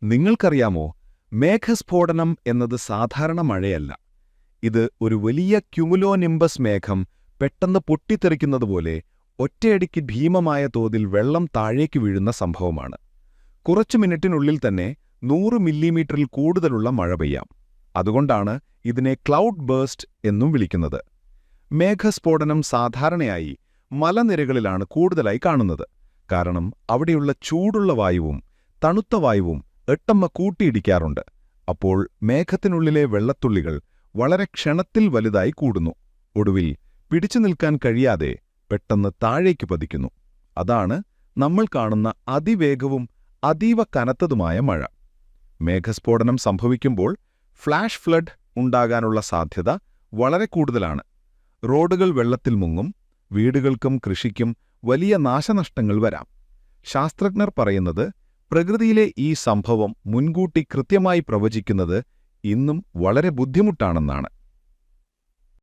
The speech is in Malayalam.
നിങ്ങൾക്കറിയാമോ, മേഘസ്ഫോടനം എന്നത് സാധാരണ മഴയല്ല. ഇത് ഒരു വലിയ ക്യുമുലോനിംബസ് മേഘം പെട്ടെന്ന് പൊട്ടിത്തെറിക്കുന്നതുപോലെ ഒറ്റയടിക്ക് ഭീമമായ തോതിൽ വെള്ളം താഴേക്ക് വീഴുന്ന സംഭവമാണ്. കുറച്ചു മിനിറ്റിനുള്ളിൽ തന്നെ 100 മില്ലിമീറ്ററിൽ കൂടുതലുള്ള മഴ പെയ്യാം. അതുകൊണ്ടാണ് ഇതിനെ ക്ലൗഡ് ബേഴ്സ്റ്റ് എന്നും വിളിക്കുന്നത്. മേഘസ്ഫോടനം സാധാരണയായി മലനിരകളിലാണ് കൂടുതലായി കാണുന്നത്. കാരണം അവിടെയുള്ള ചൂടുള്ള വായുവും തണുത്ത വായുവും എട്ടമ്മ കൂട്ടിയിടിക്കാറുണ്ട്. അപ്പോൾ മേഘത്തിനുള്ളിലെ വെള്ളത്തുള്ളികൾ വളരെ ക്ഷണത്തിൽ വലുതായി കൂടുന്നു. ഒടുവിൽ പിടിച്ചു നിൽക്കാൻ കഴിയാതെ പെട്ടെന്ന് താഴേക്ക് പതിക്കുന്നു. അതാണ് നമ്മൾ കാണുന്ന അതിവേഗവും അതീവ കനത്തതുമായ മഴ. മേഘസ്ഫോടനം സംഭവിക്കുമ്പോൾ ഫ്ലാഷ് ഫ്ലഡ് ഉണ്ടാകാനുള്ള സാധ്യത വളരെ കൂടുതലാണ്. റോഡുകൾ വെള്ളത്തിൽ മുങ്ങും, വീടുകൾക്കും കൃഷിക്കും വലിയ നാശനഷ്ടങ്ങൾ വരാം. ശാസ്ത്രജ്ഞർ പറയുന്നത്, പ്രകൃതിയിലെ ഈ സംഭവം മുൻകൂട്ടി കൃത്യമായി പ്രവചിക്കുന്നത് ഇന്നും വളരെ ബുദ്ധിമുട്ടാണെന്നാണ്.